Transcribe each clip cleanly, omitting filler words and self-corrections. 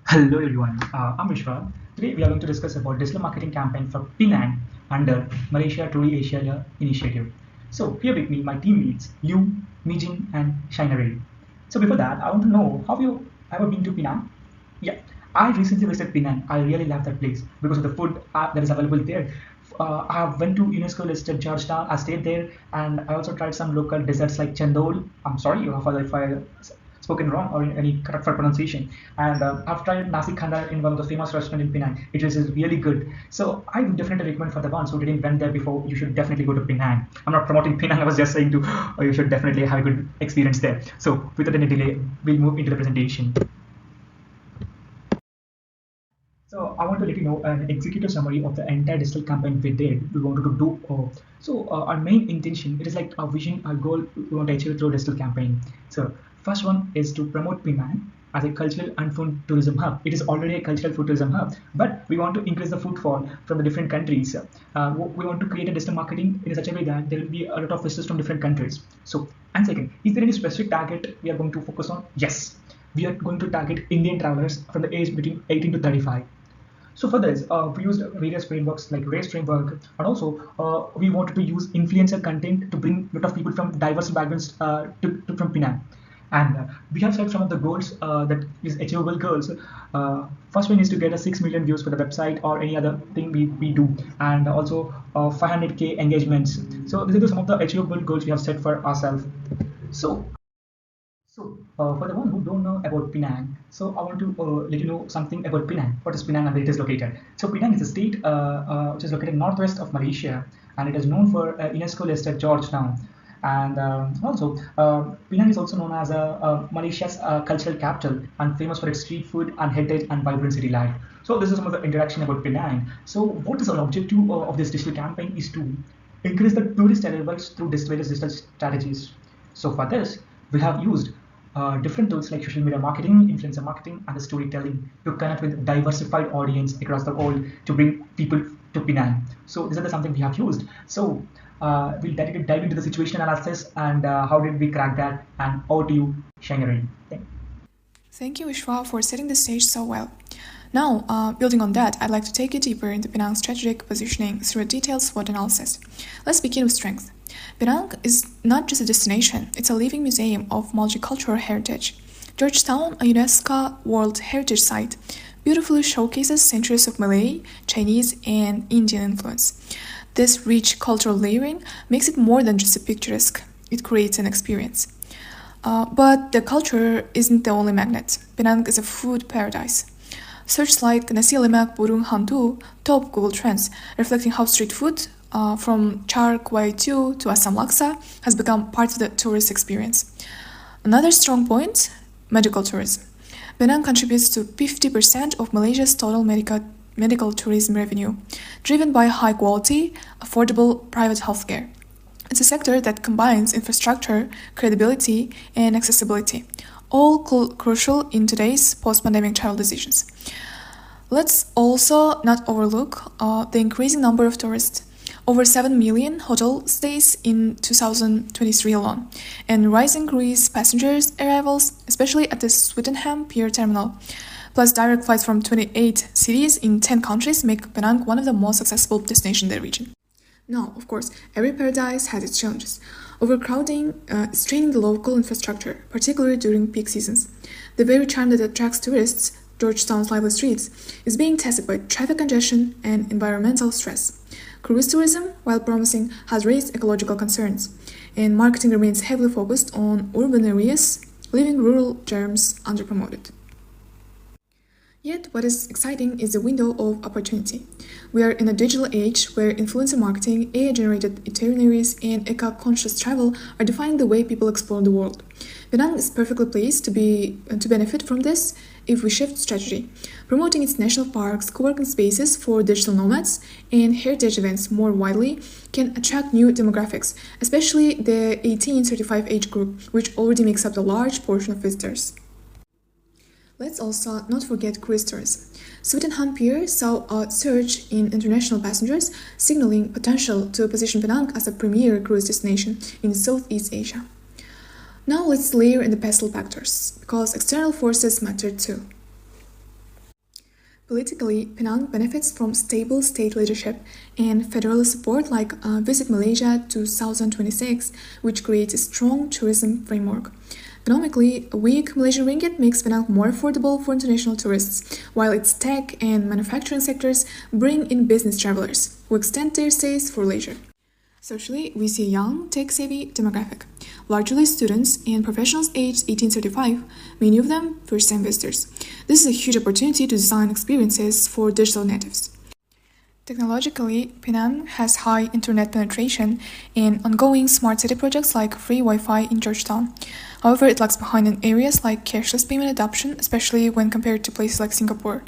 Hello everyone, I'm Vishwa. Today we are going to discuss about digital marketing campaign for Penang under Malaysia Truly Asia initiative. So here with me, my teammates Liu, Mijin, and Shinari. So before that, I want to know, have you ever been to Penang? Yeah, I recently visited Penang. I really love that place because of the food that is available there. I have went to UNESCO listed Georgetown. I stayed there, and I also tried some local desserts like chendol. I'm sorry if I spoken wrong or any correct for pronunciation. And I've tried nasi kandar in one of the famous restaurant in Penang. It is really good. So I would definitely recommend for the ones who didn't went there before, you should definitely go to Penang. I'm not promoting Penang. I was just saying to you should definitely have a good experience there. So without any delay, we'll move into the presentation. So I want to let you know an executive summary of the entire digital campaign we did. We wanted to do. Our main intention, it is like our vision, our goal we want to achieve through digital campaign. So first one is to promote Penang as a cultural and food tourism hub. It is already a cultural food tourism hub, but we want to increase the footfall from the different countries. We want to create a digital marketing in such a way that there will be a lot of visitors from different countries. So, and second, is there any specific target we are going to focus on? Yes, we are going to target Indian travelers from the age between 18 to 35. So for this, we used various frameworks like race framework, and also we wanted to use influencer content to bring a lot of people from diverse backgrounds from Penang. And we have set some of the goals that is achievable goals. First one is to get a 6 million views for the website or any other thing we do, and also 500K engagements. So these are some of the achievable goals we have set for ourselves. So for the one who don't know about Penang, so I want to let you know something about Penang. What is Penang and where it is located? So Penang is a state which is located northwest of Malaysia, and it is known for UNESCO-listed Georgetown. And Penang is also known as Malaysia's cultural capital and famous for its street food and heritage and vibrant city life. So this is some of the interaction about Penang. So what is our objective of this digital campaign is to increase the tourist arrivals through various digital strategies. So for this, we have used different tools like social media marketing, influencer marketing, and the storytelling to connect with diversified audience across the world to bring people to Penang. So these are the something we have used. So we'll directly dive into the situation analysis and how did we crack that, and over to you, Shangari. Thank you, Vishwa, for setting the stage so well. Now, building on that, I'd like to take you deeper into Penang's strategic positioning through a detailed SWOT analysis. Let's begin with strength. Penang is not just a destination, it's a living museum of multicultural heritage. Georgetown, a UNESCO World Heritage Site, beautifully showcases centuries of Malay, Chinese, and Indian influence. This rich cultural layering makes it more than just a picturesque, it creates an experience. But the culture isn't the only magnet. Penang is a food paradise. Search like nasi lemak burung hantu top Google Trends, reflecting how street food, from char kway teow to Assam laksa, has become part of the tourist experience. Another strong point, medical tourism. Penang contributes to 50% of Malaysia's total medical tourism revenue, driven by high-quality, affordable private healthcare. It's a sector that combines infrastructure, credibility, and accessibility, all crucial in today's post-pandemic travel decisions. Let's also not overlook the increasing number of tourists. Over 7 million hotel stays in 2023 alone, and rising cruise passengers arrivals, especially at the Swettenham Pier Terminal. Plus, direct flights from 28 cities in 10 countries make Penang one of the most accessible destinations in the region. Now, of course, every paradise has its challenges. Overcrowding is straining the local infrastructure, particularly during peak seasons. The very charm that attracts tourists, Georgetown's lively streets, is being tested by traffic congestion and environmental stress. Cruise tourism, while promising, has raised ecological concerns, and marketing remains heavily focused on urban areas, leaving rural germs underpromoted. Yet, what is exciting is the window of opportunity. We are in a digital age where influencer marketing, AI-generated itineraries, and eco-conscious travel are defining the way people explore the world. Penang is perfectly placed to benefit from this if we shift strategy, promoting its national parks, co-working spaces for digital nomads, and heritage events more widely can attract new demographics, especially the 18-35 age group, which already makes up a large portion of visitors. Let's also not forget cruise tourism. Swettenham Pier saw a surge in international passengers, signaling potential to position Penang as a premier cruise destination in Southeast Asia. Now let's layer in the pestle factors, because external forces matter too. Politically, Penang benefits from stable state leadership and federal support like Visit Malaysia 2026, which creates a strong tourism framework. Economically, a weak Malaysian ringgit makes Penang more affordable for international tourists, while its tech and manufacturing sectors bring in business travelers who extend their stays for leisure. Socially, we see a young, tech-savvy demographic, largely students and professionals aged 18-35, many of them first-time visitors. This is a huge opportunity to design experiences for digital natives. Technologically, Penang has high internet penetration and ongoing smart city projects like free Wi-Fi in Georgetown. However, it lags behind in areas like cashless payment adoption, especially when compared to places like Singapore.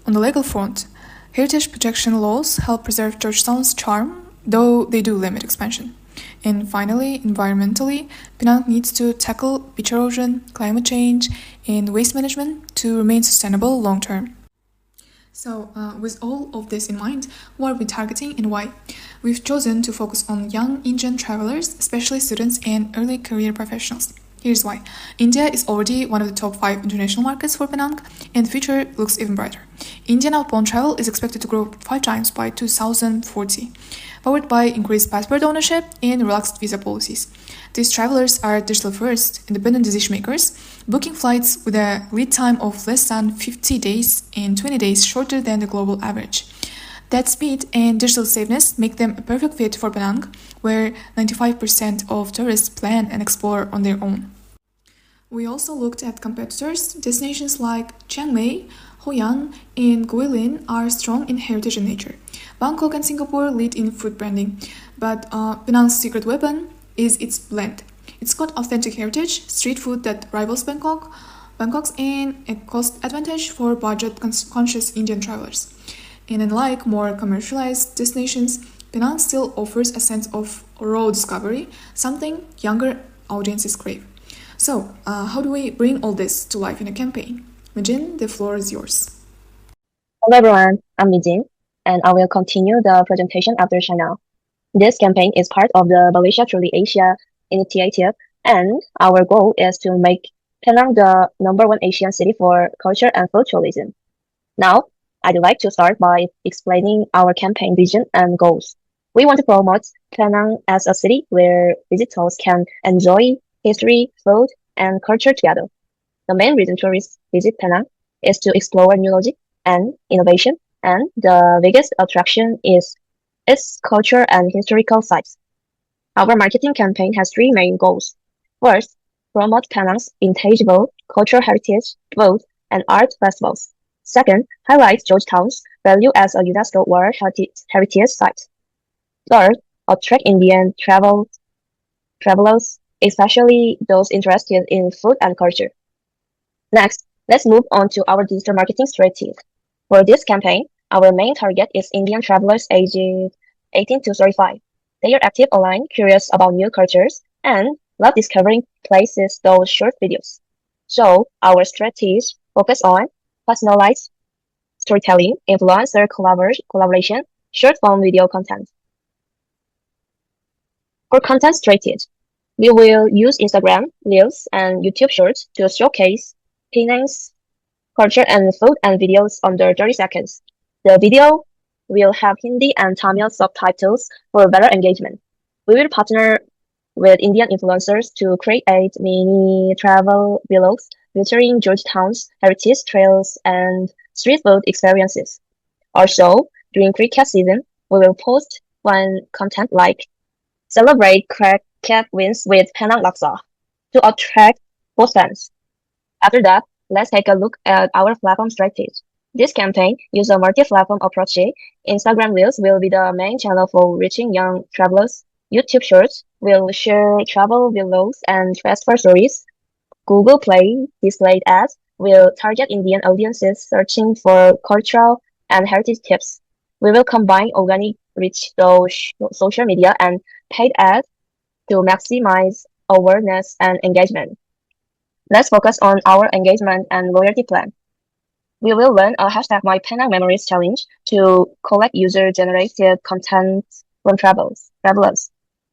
On the legal front, heritage protection laws help preserve Georgetown's charm, though they do limit expansion. And finally, environmentally, Penang needs to tackle beach erosion, climate change, and waste management to remain sustainable long term. So, with all of this in mind, what are we targeting and why? We've chosen to focus on young Indian travelers, especially students and early career professionals. Here's why. India is already one of the top 5 international markets for Penang, and the future looks even brighter. Indian outbound travel is expected to grow 5 times by 2040, powered by increased passport ownership and relaxed visa policies. These travelers are digital first, independent decision makers, booking flights with a lead time of less than 50 days and 20 days shorter than the global average. That speed and digital safeness make them a perfect fit for Penang, where 95% of tourists plan and explore on their own. We also looked at competitors. Destinations like Chiang Mai, Hoi An, and Guilin are strong in heritage and nature. Bangkok and Singapore lead in food branding, but Penang's secret weapon is its blend. It's got authentic heritage, street food that rivals Bangkok's, and a cost advantage for budget-conscious Indian travelers. And unlike more commercialized destinations, Penang still offers a sense of raw discovery, something younger audiences crave. So, how do we bring all this to life in a campaign? Majin, the floor is yours. Hello everyone, I'm Mijin, and I will continue the presentation after China. This campaign is part of the Malaysia Truly Asia initiative, and our goal is to make Penang the #1 Asian city for culture and food tourism. Now, I'd like to start by explaining our campaign vision and goals. We want to promote Penang as a city where visitors can enjoy history, food, and culture together. The main reason tourists visit Penang is to explore new logic and innovation, and the biggest attraction is its culture and historical sites. Our marketing campaign has 3 main goals. First, promote Penang's intangible cultural heritage, food, and art festivals. Second, highlight Georgetown's value as a UNESCO World Heritage Site. Third, attract Indian travelers, especially those interested in food and culture. Next, let's move on to our digital marketing strategy. For this campaign, our main target is Indian travelers aged 18 to 35. They are active online, curious about new cultures, and love discovering places through short videos. So, our strategies focus on personalized storytelling, influencer collaboration, short form video content. For content strategy, we will use Instagram, Reels, and YouTube Shorts to showcase Penang's culture and food and videos under 30 seconds. The video will have Hindi and Tamil subtitles for better engagement. We will partner with Indian influencers to create mini travel vlogs featuring Georgetown's heritage trails and street food experiences. Also, during cricket season, we will post fun content like celebrate cricket wins with Penang Laksa to attract both fans. After that, let's take a look at our platform strategy. This campaign uses a multi-platform approach. Instagram Reels will be the main channel for reaching young travelers. YouTube Shorts will share travel vlogs and festival stories. Google Play displayed ads will target Indian audiences searching for cultural and heritage tips. We will combine organic reach through social media and paid ads to maximize awareness and engagement. Let's focus on our engagement and loyalty plan. We will run a hashtag My Penang Memories challenge to collect user-generated content from travelers.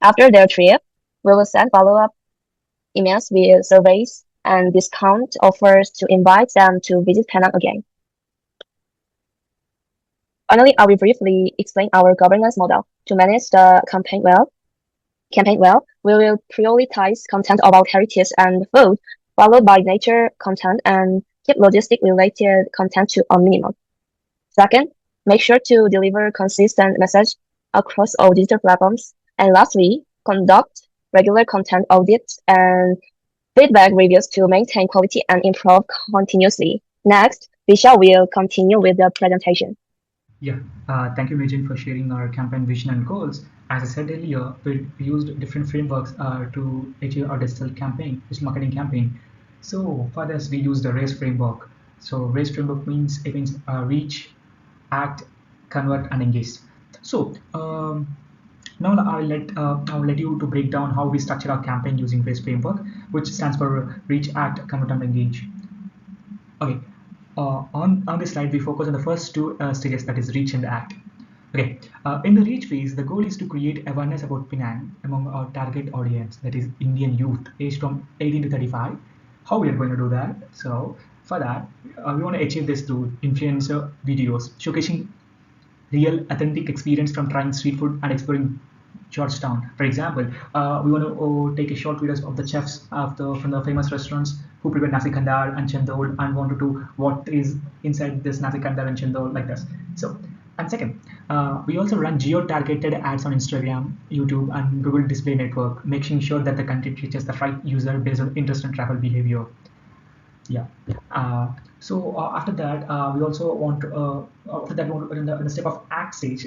After their trip, we will send follow-up emails with surveys and discount offers to invite them to visit Penang again. Finally, I will briefly explain our governance model. To manage the campaign well, we will prioritize content about heritage and food, followed by nature content, and keep logistic-related content to a minimum. Second, make sure to deliver consistent message across all digital platforms. And lastly, conduct regular content audits and feedback reviews to maintain quality and improve continuously. Next, Vishal will continue with the presentation. Yeah, thank you, Megan, for sharing our campaign vision and goals. As I said earlier, we used different frameworks to achieve our digital marketing campaign. So for this, we used the RACE framework. So RACE framework means it means reach, act, convert, and engage. So now I'll let you to break down how we structure our campaign using RACE framework, which stands for reach, act, convert, and engage. Okay, on this slide, we focus on the first two stages, that is reach and act. Okay, in the reach phase, the goal is to create awareness about Penang among our target audience, that is Indian youth aged from 18 to 35. How we are going to do that? So for that, we want to achieve this through influencer videos showcasing real authentic experience from trying street food and exploring Georgetown. For example, we want to take a short videos of the chefs from the famous restaurants who prepare nasi kandar and chendol and want to do what is inside this nasi kandar and chendol like this. So, and second, we also run geo-targeted ads on Instagram, YouTube, and Google Display Network, making sure that the content reaches the right user based on interest and travel behavior. Yeah. So after that, we also want to, after that, in the step of act stage,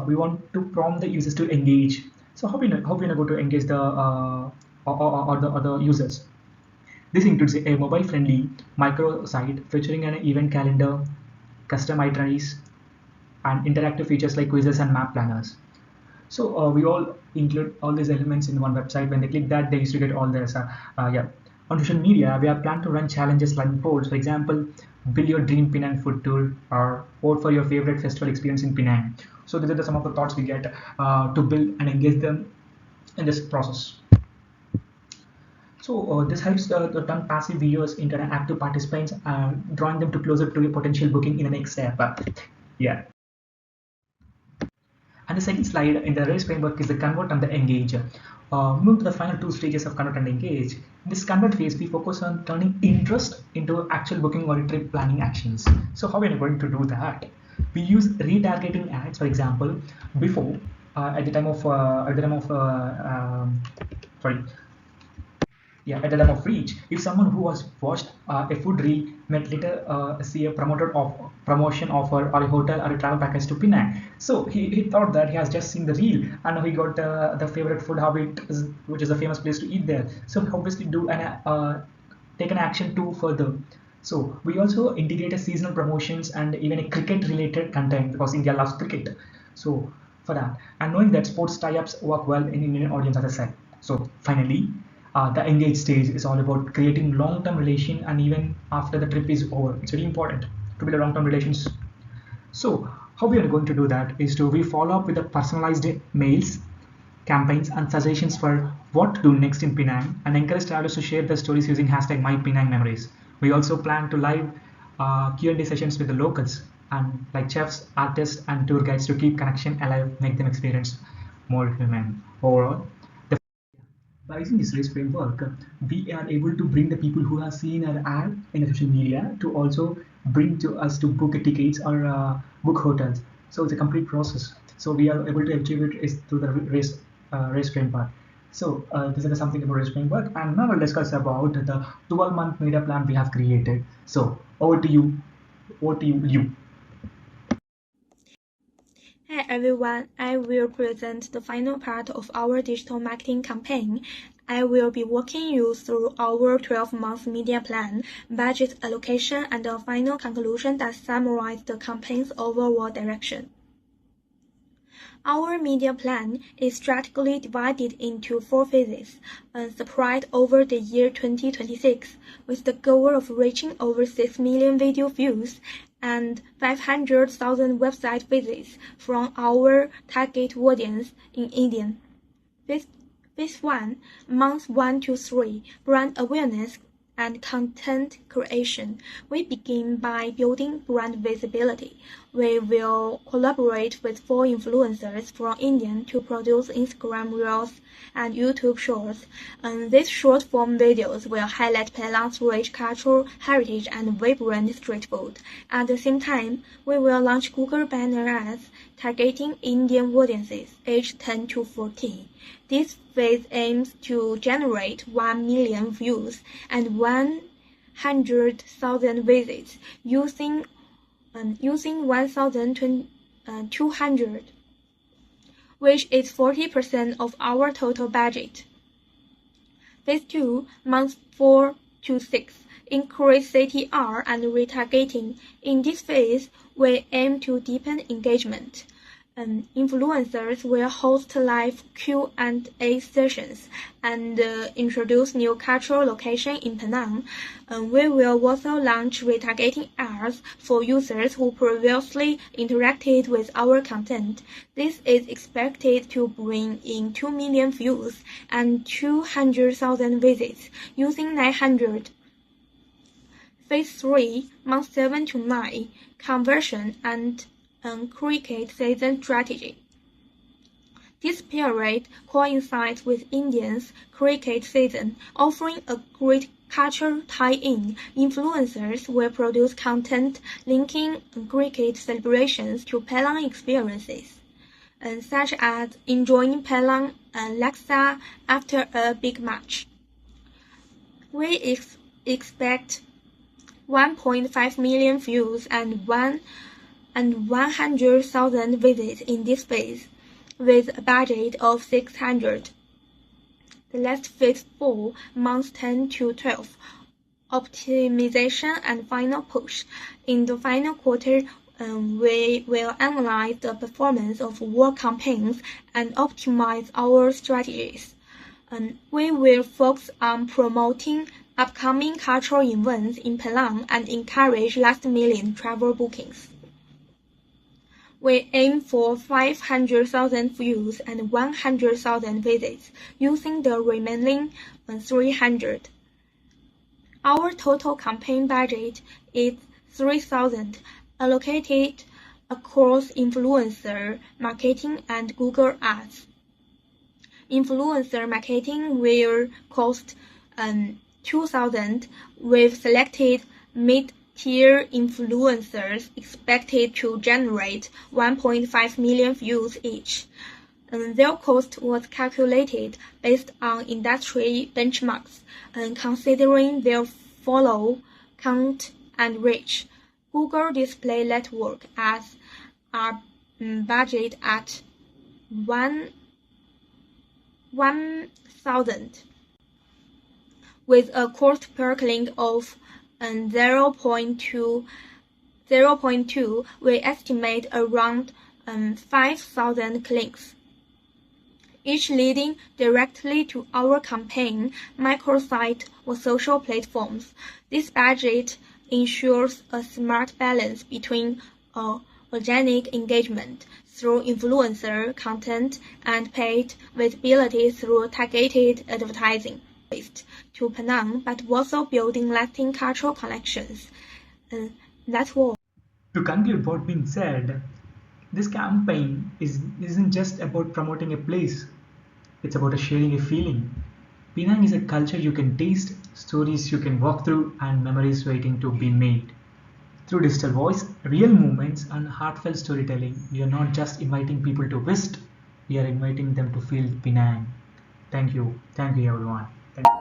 we want to prompt the users to engage. So how we going to engage the or the users? This includes a mobile-friendly microsite featuring an event calendar, custom itineraries, and interactive features like quizzes and map planners. So we all include all these elements in one website. When they click that, they used to get all this. Yeah. On social media, we have planned to run challenges like polls. For example, build your dream Penang food tour or vote for your favorite festival experience in Penang. So these are some of the thoughts we get to build and engage them in this process. So this helps the turn passive viewers into an active participants, drawing them to closer to a potential booking in the next step. Yeah. And the second slide in the race framework is the convert and the engage. Move to the final two stages of convert and engage. In this convert phase, we focus on turning interest into actual booking or trip planning actions. So how are we going to do that? We use retargeting ads, for example, before at the time of sorry yeah, at the time of reach, if someone who has watched a food reel might later see a promotion offer or a hotel or a travel package to Penang, so he thought that he has just seen the reel and he got the favorite food which is a famous place to eat there. So he obviously take an action to further. So we also integrate a seasonal promotions and even a cricket related content because India loves cricket. So for that, and knowing that sports tie-ups work well in Indian audience, as I said. So finally, the engage stage is all about creating long-term relation, and even after the trip is over, it's very important to build a long-term relations. So how we are going to do that is to we follow up with the personalized mails, campaigns, and suggestions for what to do next in Penang, and encourage travelers to share their stories using hashtag #MyPenangMemories. We also plan to live Q&A sessions with the locals and like chefs, artists, and tour guides to keep connection alive, make them experience more human. Overall, by using this race framework, we are able to bring the people who have seen our ad in the social media to also bring to us to book tickets or book hotels. So it's a complete process. So we are able to achieve it is through the race framework. So this is something about race framework, and now we'll discuss about the 12-month media plan we have created. So over to you. Over to you. Hi everyone, I will present the final part of our digital marketing campaign. I will be walking you through our 12-month media plan, budget allocation, and a final conclusion that summarize the campaign's overall direction. Our media plan is strategically divided into 4 phases and spread over the year 2026, with the goal of reaching over 6 million video views and 500,000 website visits from our target audience in India. Phase 1, months 1 to 3, brand awareness and content creation. We begin by building brand visibility. We will collaborate with 4 influencers from India to produce Instagram Reels and YouTube Shorts. And these short-form videos will highlight Penang's rich cultural heritage and vibrant street food. At the same time, we will launch Google banner ads targeting Indian audiences aged 10 to 14. This phase aims to generate 1 million views and 100,000 visits using 1,200, which is 40% of our total budget. Phase 2, months 4 to 6, increase CTR and retargeting. In this phase, we aim to deepen engagement. Influencers will host live Q&A sessions and introduce new cultural locations in Penang. We will also launch retargeting ads for users who previously interacted with our content. This is expected to bring in 2 million views and 200,000 visits using 900. Phase 3, months 7 to 9, conversion and cricket season strategy. This period coincides with Indians' cricket season, offering a great cultural tie-in. Influencers will produce content linking cricket celebrations to Penang experiences, such as enjoying Penang and Laksa after a big match. We expect 1.5 million views and 100,000 visits in this phase, with a budget of 600. The last phase 4, months 10 to 12, optimization and final push. In the final quarter, we will analyze the performance of all campaigns and optimize our strategies. We will focus on promoting upcoming cultural events in Penang and encourage last-minute travel bookings. We aim for 500,000 views and 100,000 visits, using the remaining 300. Our total campaign budget is 3,000, allocated across influencer marketing and Google Ads. Influencer marketing will cost 2,000, with selected mid-tier influencers expected to generate 1.5 million views each. Their cost was calculated based on industry benchmarks and considering their follow count and reach. Google Display Network ads are budgeted at 1,000, with a cost per click of 0.2, we estimate around 5,000 clicks, each leading directly to our campaign, microsite, or social platforms. This budget ensures a smart balance between organic engagement through influencer content and paid visibility through targeted advertising to Penang, but also building lasting cultural connections. That's all. To conclude what being said, this campaign isn't just about promoting a place, it's about sharing a feeling. Penang is a culture you can taste, stories you can walk through, and memories waiting to be made. Through digital voice, real moments, and heartfelt storytelling, we are not just inviting people to visit, we are inviting them to feel Penang. Thank you. Thank you, everyone. Thank you.